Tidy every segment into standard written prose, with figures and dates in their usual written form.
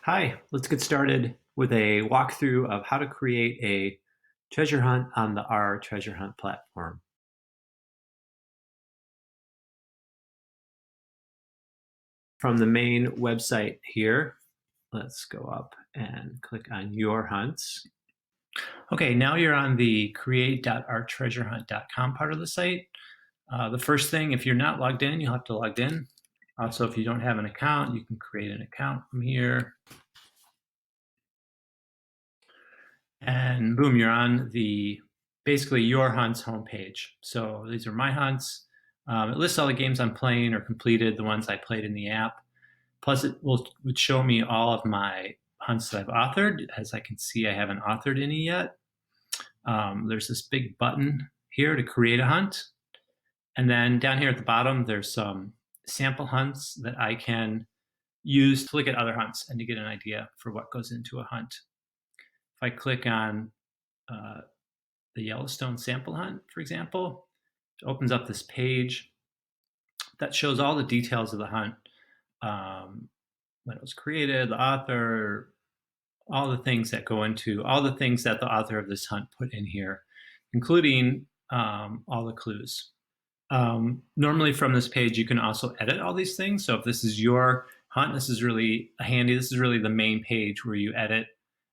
Hi, let's get started with a walkthrough of how to create a treasure hunt on the R Treasure Hunt platform. From the main website here, let's go up and click on Your Hunts. Okay, now you're on the create.rtreasurehunt.com part of the site. The first thing, if you're not logged in, you'll have to log in. Also, if you don't have an account, you can create an account from here. And boom, you're on the basically your hunts homepage. So these are my hunts. It lists all the games I'm playing or completed, the ones I played in the app. Plus, would show me all of my hunts that I've authored. As I can see, I haven't authored any yet. There's this big button here to create a hunt. And then down here at the bottom, there's some sample hunts that I can use to look at other hunts and to get an idea for what goes into a hunt. If I click on uh, the Yellowstone sample hunt, for example, it opens up this page that shows all the details of the hunt, when it was created, the author, all the things that go into, all the things that the author of this hunt put in here, including all the clues. Normally from this page, you can also edit all these things. So if this is your hunt, this is really handy. This is really the main page where you edit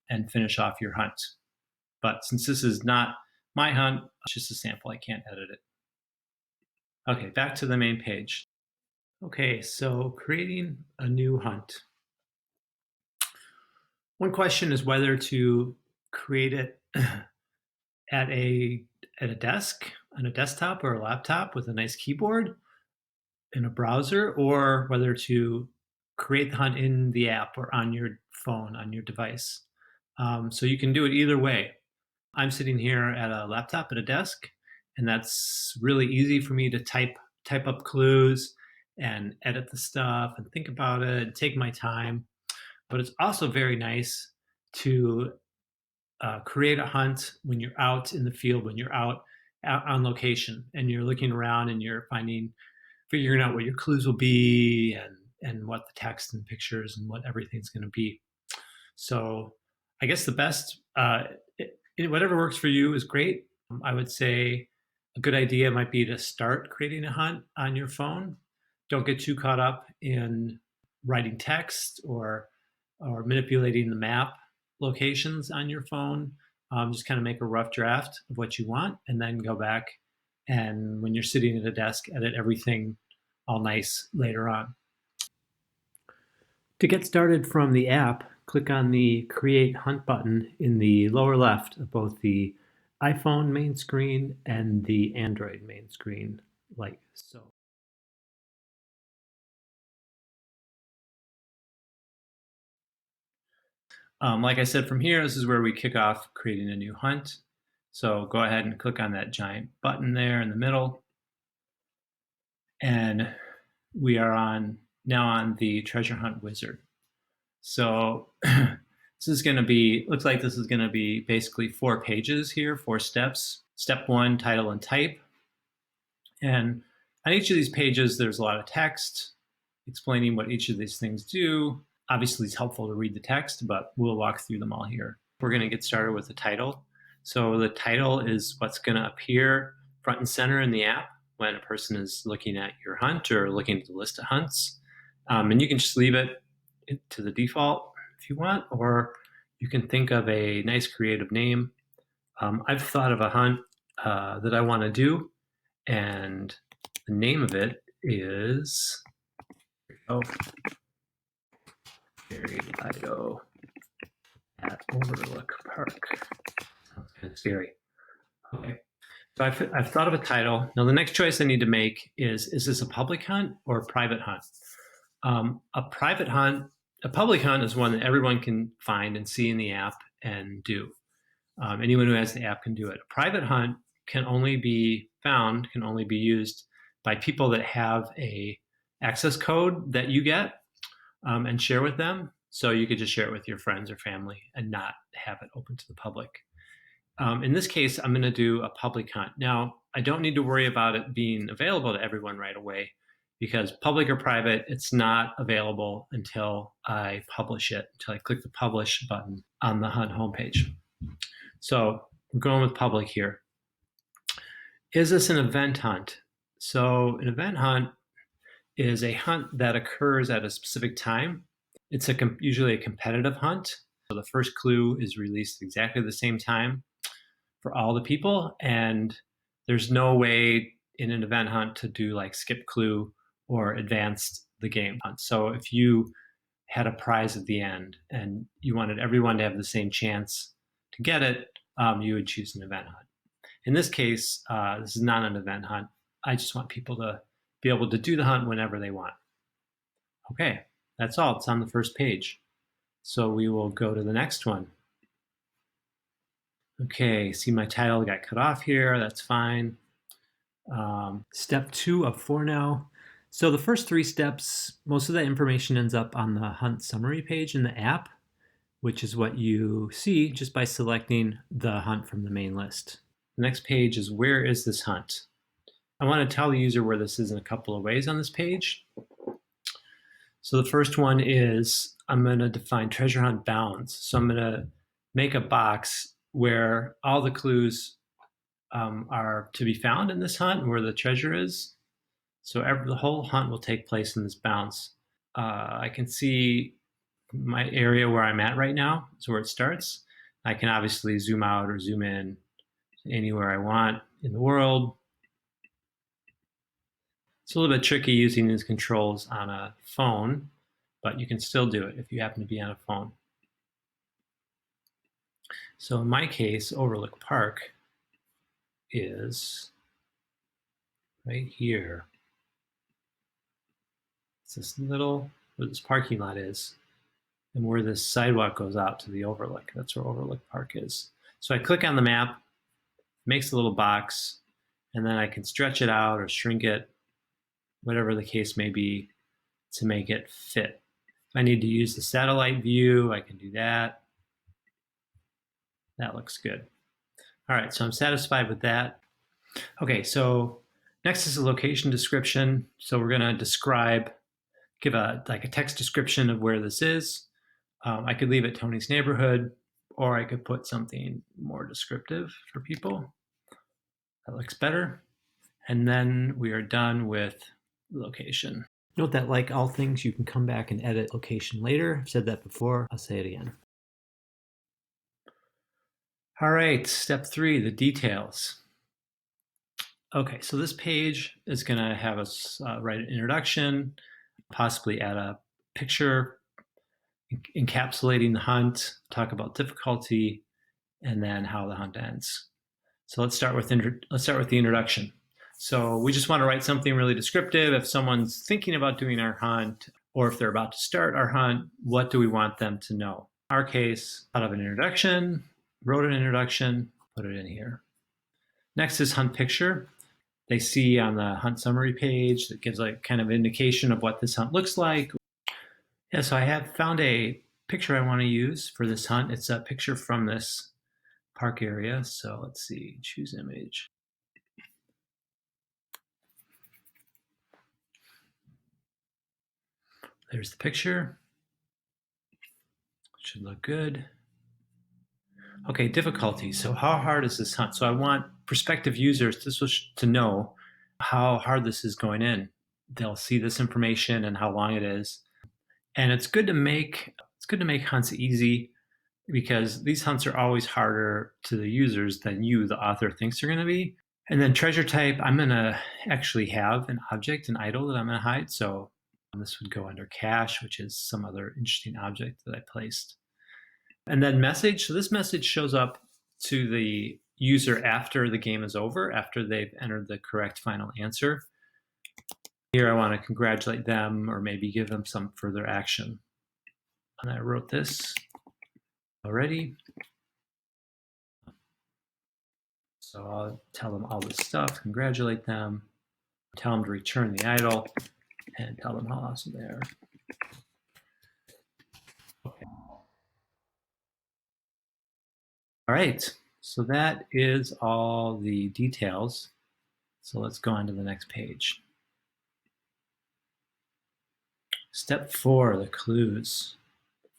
and finish off your hunt. But since this is not my hunt, it's just a sample, I can't edit it. Okay, back to the main page. Okay, so creating a new hunt. One question is whether to create it at a desk, on a desktop or a laptop with a nice keyboard in a browser, or whether to create the hunt in the app or on your phone, on your device. So you can do it either way. I'm sitting here at a laptop at a desk, and that's really easy for me to type up clues and edit the stuff and think about it and take my time. But it's also very nice to create a hunt when you're out in the field, when you're out on location and you're looking around and you're figuring out what your clues will be and what the text and pictures and what everything's going to be. So I guess the best, whatever works for you is great. I would say a good idea might be to start creating a hunt on your phone. Don't get too caught up in writing text or manipulating the map locations on your phone. Just kind of make a rough draft of what you want and then go back and when you're sitting at a desk, edit everything all nice later on. To get started from the app, click on the Create Hunt button in the lower left of both the iPhone main screen and the Android main screen, like so. Like I said, from here, this is where we kick off creating a new hunt. So go ahead and click on that giant button there in the middle. And we are now on the treasure hunt wizard. So this is going to be, looks like this is going to be basically 4 pages here, 4 steps. Step 1, title and type. And on each of these pages, there's a lot of text explaining what each of these things do. Obviously, it's helpful to read the text, but we'll walk through them all here. We're going to get started with the title. So the title is what's going to appear front and center in the app when a person is looking at your hunt or looking at the list of hunts. And you can just leave it to the default if you want, or you can think of a nice creative name. I've thought of a hunt that I want to do, and the name of it is Buried Idaho at Overlook Park. Sounds kind of scary. Okay. So I've thought of a title. Now the next choice I need to make is this a public hunt or a private hunt? A public hunt is one that everyone can find and see in the app and do. Anyone who has the app can do it. A private hunt can only be used by people that have a access code that you get and share with them. So you could just share it with your friends or family and not have it open to the public. In this case, I'm going to do a public hunt. Now, I don't need to worry about it being available to everyone right away. because public or private, it's not available until I publish it, until I click the publish button on the hunt homepage. So we're going with public here. Is this an event hunt? So an event hunt is a hunt that occurs at a specific time. It's usually a competitive hunt. So the first clue is released exactly the same time for all the people, and there's no way in an event hunt to do like skip clue or advance the game hunt. So if you had a prize at the end and you wanted everyone to have the same chance to get it, you would choose an event hunt. In this case, this is not an event hunt. I just want people to be able to do the hunt whenever they want. Okay, that's all. It's on the first page. So we will go to the next one. Okay, see my title got cut off here. That's fine. Step 2 of 4 now. So the first 3 steps, most of that information ends up on the hunt summary page in the app, which is what you see just by selecting the hunt from the main list. The next page is where is this hunt? I want to tell the user where this is in a couple of ways on this page. So the first one is I'm going to define treasure hunt bounds. So I'm going to make a box where all the clues are to be found in this hunt, where the treasure is. So the whole hunt will take place in this bounds. I can see my area where I'm at right now is where it starts. I can obviously zoom out or zoom in anywhere I want in the world. It's a little bit tricky using these controls on a phone, but you can still do it if you happen to be on a phone. So in my case, Overlook Park is right here. It's this little, where this parking lot is, and where this sidewalk goes out to the overlook. That's where Overlook Park is. So I click on the map, makes a little box, and then I can stretch it out or shrink it, whatever the case may be, to make it fit. If I need to use the satellite view, I can do that. That looks good. All right, so I'm satisfied with that. Okay, so next is a location description. So we're gonna give a text description of where this is. I could leave it Tony's neighborhood, or I could put something more descriptive for people. That looks better. And then we are done with location. Note that like all things, you can come back and edit location later. I've said that before, I'll say it again. All right, step 3, the details. Okay, so this page is gonna have us write an introduction, possibly add a picture encapsulating the hunt, talk about difficulty, and then how the hunt ends. So let's start with the introduction. So we just want to write something really descriptive. If someone's thinking about doing our hunt, or if they're about to start our hunt, what do we want them to know? In our case, out of an introduction, wrote an introduction, put it in here. Next is hunt picture. They see on the hunt summary page that gives like kind of indication of what this hunt looks like. Yeah, so I have found a picture I want to use for this hunt. It's a picture from this park area. So let's see, choose image. There's the picture. Should look good. Okay, difficulty. So how hard is this hunt? So I want prospective users to know how hard this is going in. They'll see this information and how long it is. And it's good to make hunts easy, because these hunts are always harder to the users than you, the author, thinks they're going to be. And then treasure type, I'm going to actually have an object, an idol that I'm going to hide. So this would go under cache, which is some other interesting object that I placed. And then message. So this message shows up to the user after the game is over, after they've entered the correct final answer. Here I want to congratulate them or maybe give them some further action. And I wrote this already. So I'll tell them all this stuff, congratulate them, tell them to return the idol, and tell them how awesome they are. Okay. All right, so that is all the details. So let's go on to the next page. Step 4, the clues,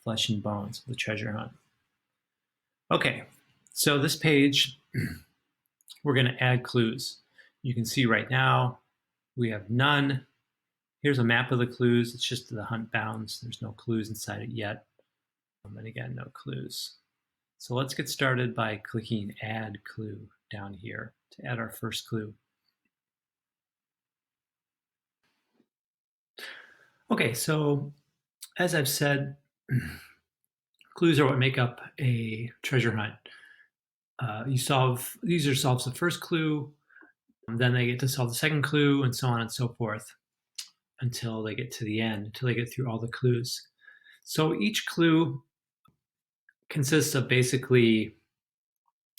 flesh and bones of the treasure hunt. Okay, so this page, we're going to add clues. You can see right now we have none. Here's a map of the clues. It's just the hunt bounds. There's no clues inside it yet. And again, no clues. So let's get started by clicking Add Clue down here to add our first clue. Okay, so as I've said, clues are what make up a treasure hunt. User solves the first clue, then they get to solve the second clue, and so on and so forth until they get to the end, until they get through all the clues. So each clue consists of basically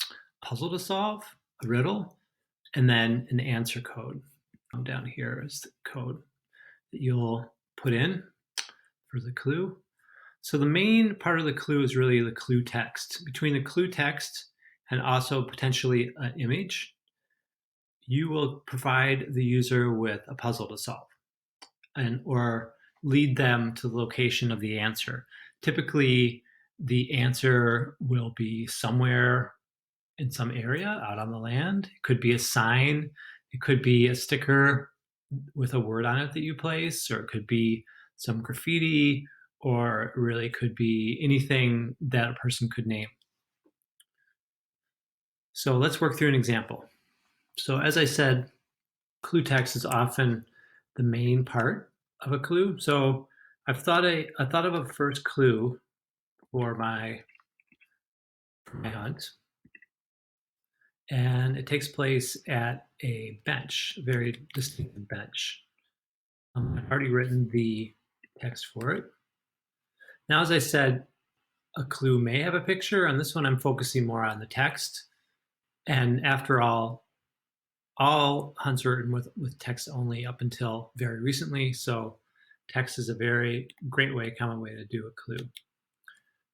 a puzzle to solve, a riddle, and then an answer code. Down here is the code that you'll put in for the clue. So the main part of the clue is really the clue text. Between the clue text and also potentially an image, you will provide the user with a puzzle to solve or lead them to the location of the answer. Typically, the answer will be somewhere in some area out on the land. It could be a sign, it could be a sticker with a word on it that you place, or it could be some graffiti, or it really could be anything that a person could name. So let's work through an example. So as I said, clue text is often the main part of a clue. So I thought of a first clue for my hunt, and it takes place at a bench, a very distinctive bench. I've already written the text for it. Now, as I said, a clue may have a picture. On this one, I'm focusing more on the text. And after all hunts are written with text only up until very recently. So text is a very great way, common way to do a clue.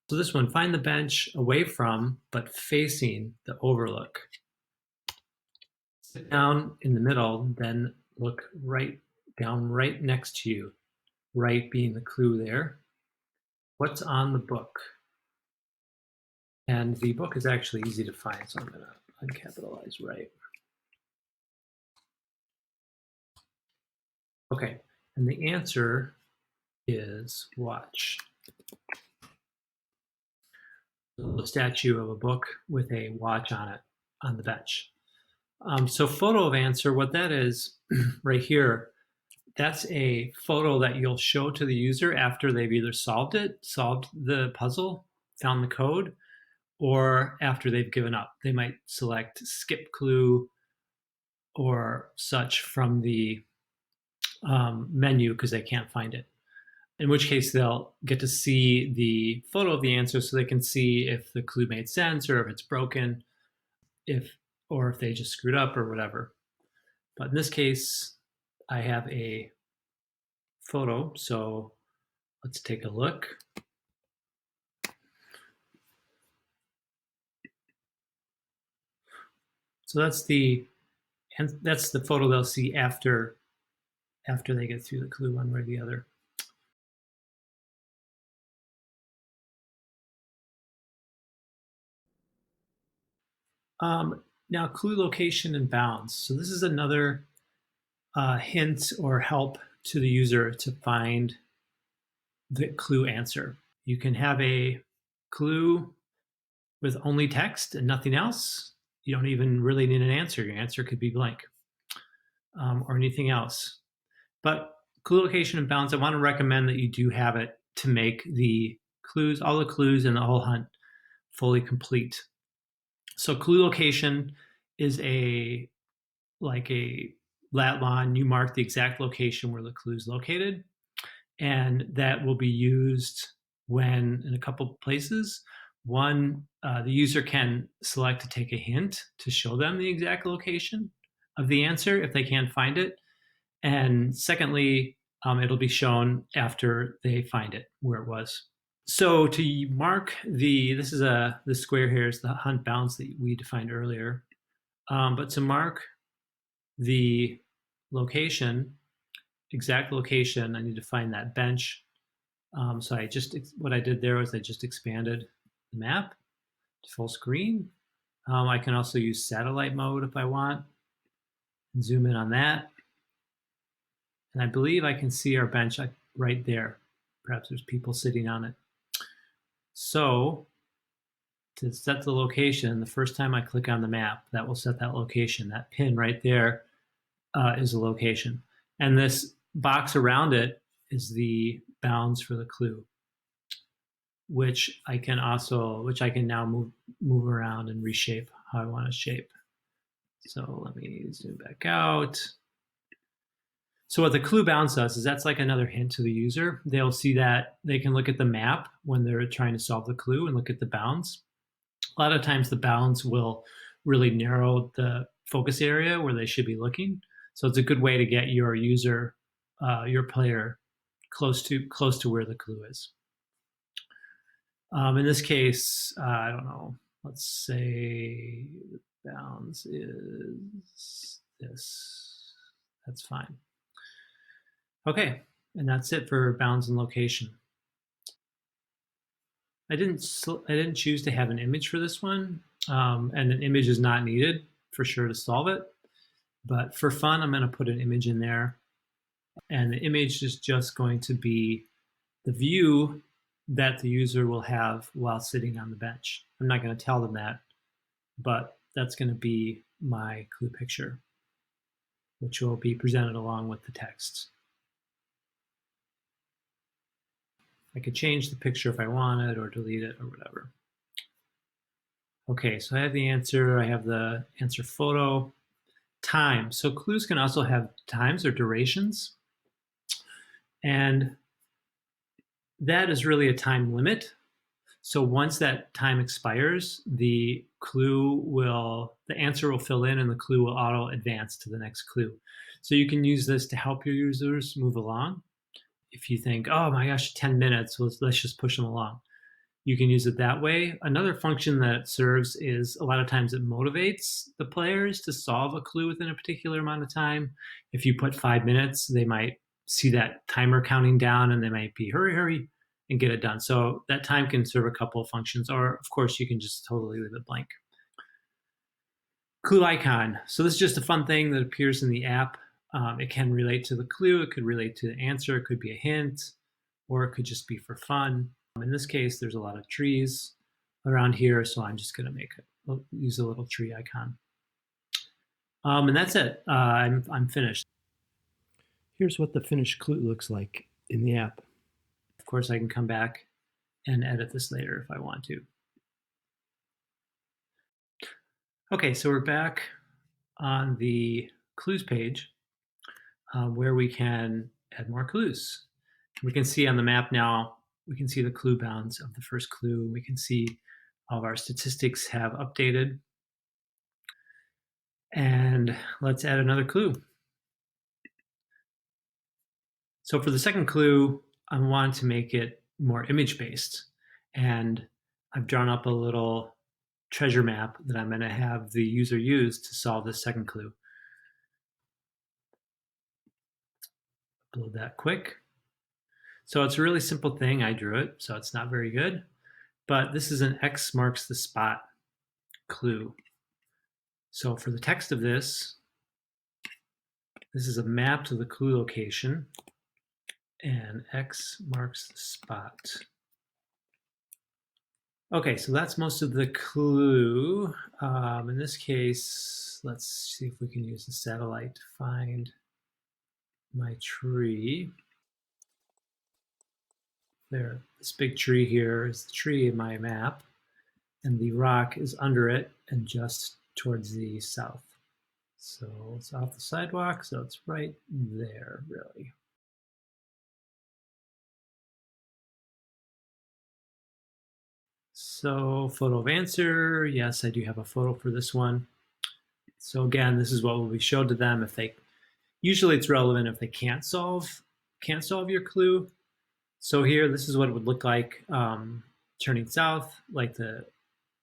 So this one, find the bench away from, but facing the overlook. Sit down in the middle, then look right down right next to you, right being the clue there. What's on the book? And the book is actually easy to find, so I'm going to uncapitalize right. Okay, and the answer is watch. A statue of a book with a watch on it on the bench. So photo of answer, what that is right here, that's a photo that you'll show to the user after they've either solved the puzzle, found the code, or after they've given up. They might select skip clue or such from the menu because they can't find it. In which case they'll get to see the photo of the answer so they can see if the clue made sense or if it's broken, or if they just screwed up or whatever. But in this case, I have a photo, so let's take a look. So that's the photo they'll see after they get through the clue one way or the other. Now, clue location and bounds. So this is another hint or help to the user to find the clue answer. You can have a clue with only text and nothing else. You don't even really need an answer. Your answer could be blank or anything else. But clue location and bounds, I want to recommend that you do have it to make the clues, all the clues in the whole hunt fully complete. So clue location is like a lat line. You mark the exact location where the clue is located, and that will be used when in a couple places. One, the user can select to take a hint to show them the exact location of the answer if they can't find it. And secondly, it'll be shown after they find it where it was. So to mark the square here is the hunt bounds that we defined earlier. But to mark the location, exact location. I need to find that bench. So what I did there was I just expanded the map to full screen. I can also use satellite mode if I want, and zoom in on that. And I believe I can see our bench right there. Perhaps there's people sitting on it. So to set the location, the first time I click on the map, that will set that location. That pin right there is a location. And this box around it is the bounds for the clue, which I can now move around and reshape how I want to shape. So let me zoom back out. So what the clue bounds does is that's like another hint to the user. They'll see that they can look at the map when they're trying to solve the clue and look at the bounds. A lot of times the bounds will really narrow the focus area where they should be looking. So it's a good way to get your user, your player, close to where the clue is. In this case, I don't know, let's say the bounds is this. That's fine. Okay, and that's it for bounds and location. I didn't choose to have an image for this one, and an image is not needed for sure to solve it. But for fun, I'm going to put an image in there, and the image is just going to be the view that the user will have while sitting on the bench. I'm not going to tell them that, but that's going to be my clue picture, which will be presented along with the text. I could change the picture if I wanted or delete it or whatever. Okay, so I have the answer. I have the answer photo. Time. So clues can also have times or durations. And that is really a time limit. So once that time expires, the answer will fill in and the clue will auto advance to the next clue. So you can use this to help your users move along. If you think, oh my gosh, 10 minutes, let's just push them along. You can use it that way. Another function that it serves is a lot of times it motivates the players to solve a clue within a particular amount of time. If you put 5 minutes, they might see that timer counting down and they might be hurry, and get it done. So that time can serve a couple of functions, or of course you can just totally leave it blank. Clue icon. So this is just a fun thing that appears in the app. It can relate to the clue, it could relate to the answer, it could be a hint, or it could just be for fun. In this case, there's a lot of trees around here, so I'm just going to use a little tree icon. And that's it. I'm finished. Here's what the finished clue looks like in the app. Of course, I can come back and edit this later if I want to. Okay, so we're back on the clues page where we can add more clues. We can see on the map now, we can see the clue bounds of the first clue. We can see all of our statistics have updated. And let's add another clue. So for the second clue, I want to make it more image-based. And I've drawn up a little treasure map that I'm going to have the user use to solve this second clue. Upload that quick. So it's a really simple thing. I drew it, so it's not very good. But this is an X marks the spot clue. So for the text of this is a map to the clue location, and X marks the spot. Okay, so that's most of the clue. In this case, let's see if we can use the satellite to find my tree. There, this big tree here is the tree in my map, and the rock is under it and just towards the south. So it's off the sidewalk, so it's right there, really. So photo of answer, yes, I do have a photo for this one. So again, this is what will be showed to them if they, usually it's relevant if they can't solve your clue. So here, this is what it would look like turning south, like the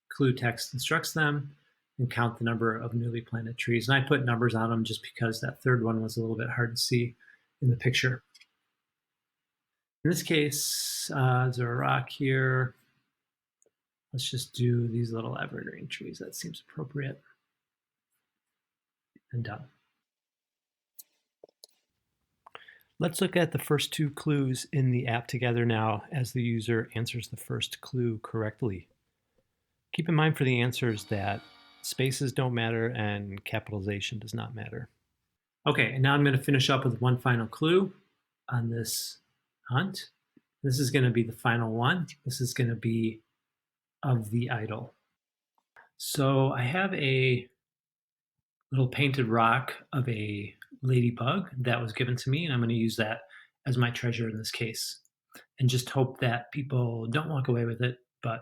clue text instructs them, and count the number of newly planted trees. And I put numbers on them just because that third one was a little bit hard to see in the picture. In this case, there's a rock here. Let's just do these little evergreen trees. That seems appropriate. And done. Let's look at the first two clues in the app together now as the user answers the first clue correctly. Keep in mind for the answers that spaces don't matter and capitalization does not matter. Okay, and now I'm going to finish up with one final clue on this hunt. This is going to be the final one. This is going to be of the idol. So I have a little painted rock of a ladybug that was given to me, and I'm going to use that as my treasure in this case and just hope that people don't walk away with it, but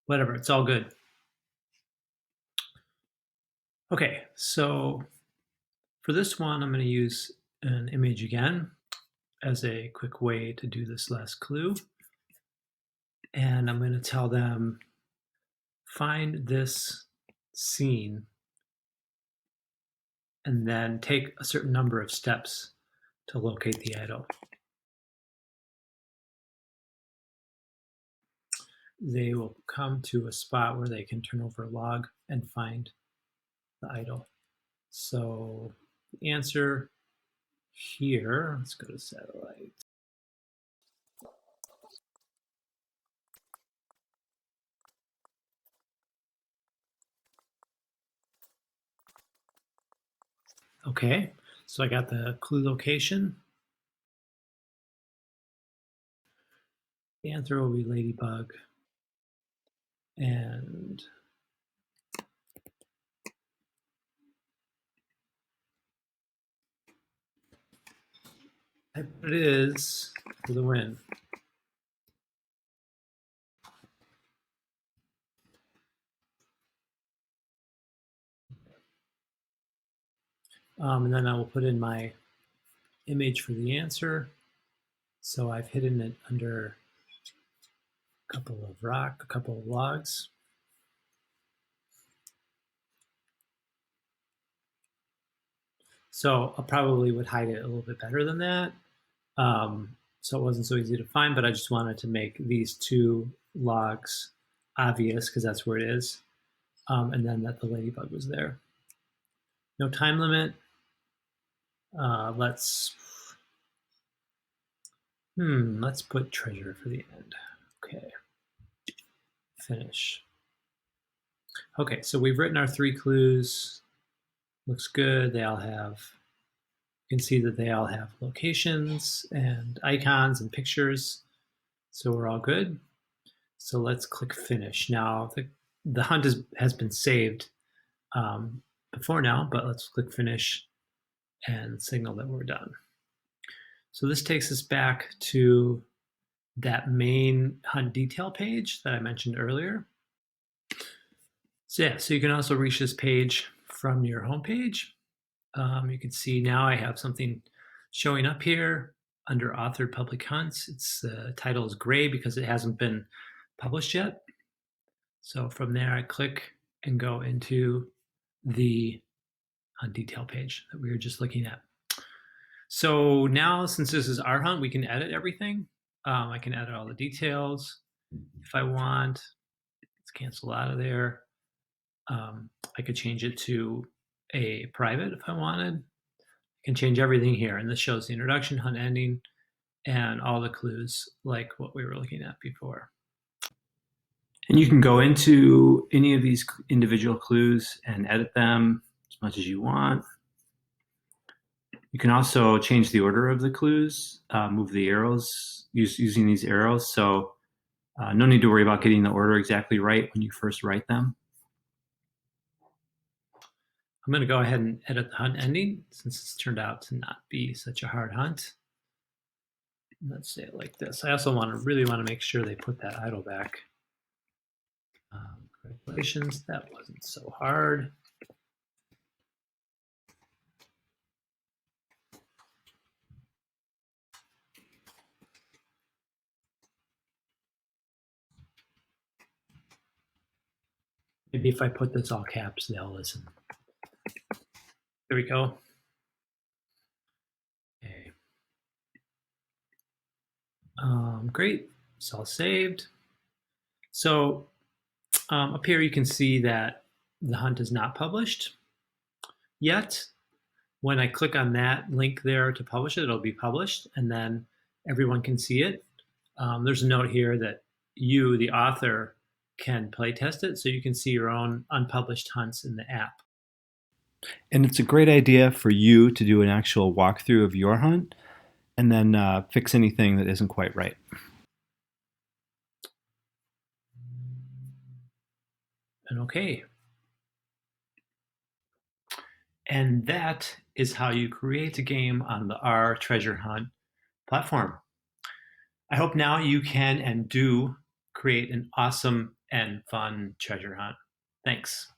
whatever, it's all good. Okay, so for this one, I'm going to use an image again as a quick way to do this last clue. And I'm going to tell them, find this scene and then take a certain number of steps to locate the idol. They will come to a spot where they can turn over a log and find the idol. So the answer here, let's go to satellite. Okay, so I got the clue location. The answer will be ladybug. And it is for the win. And then I will put in my image for the answer. So I've hidden it under a couple of logs. So I probably would hide it a little bit better than that. So it wasn't so easy to find, but I just wanted to make these two logs obvious because that's where it is. And then that the ladybug was there. No time limit. Let's put treasure for the end. Okay. Finish. Okay, so we've written our 3 clues. Looks good. They all have, you can see that they all have locations and icons and pictures. So we're all good. So let's click finish. Now the hunt has been saved before now, but let's click finish and signal that we're done. So this takes us back to that main hunt detail page that I mentioned earlier. So yeah, so you can also reach this page from your home page. You can see now I have something showing up here under authored public hunts. Its title is gray because it hasn't been published yet. So from there I click and go into the hunt detail page that we were just looking at. So now, since this is our hunt, we can edit everything. I can edit all the details if I want. Let's cancel out of there. I could change it to a private if I wanted. I can change everything here, and this shows the introduction, hunt ending, and all the clues like what we were looking at before. And you can go into any of these individual clues and edit them as much as you want. You can also change the order of the clues, move the arrows using these arrows. So no need to worry about getting the order exactly right when you first write them. I'm going to go ahead and edit the hunt ending since it's turned out to not be such a hard hunt. Let's say it like this. I also really want to make sure they put that idol back. Congratulations, that wasn't so hard. Maybe if I put this all caps, they'll listen. There we go. Okay. Great, it's all saved. So up here you can see that the hunt is not published yet. When I click on that link there to publish it, it'll be published, and then everyone can see it. There's a note here that you, the author, can play test it, so you can see your own unpublished hunts in the app. And it's a great idea for you to do an actual walkthrough of your hunt and then fix anything that isn't quite right. And okay. And that is how you create a game on the R Treasure Hunt platform. I hope now you can and do create an awesome and fun treasure hunt. Thanks.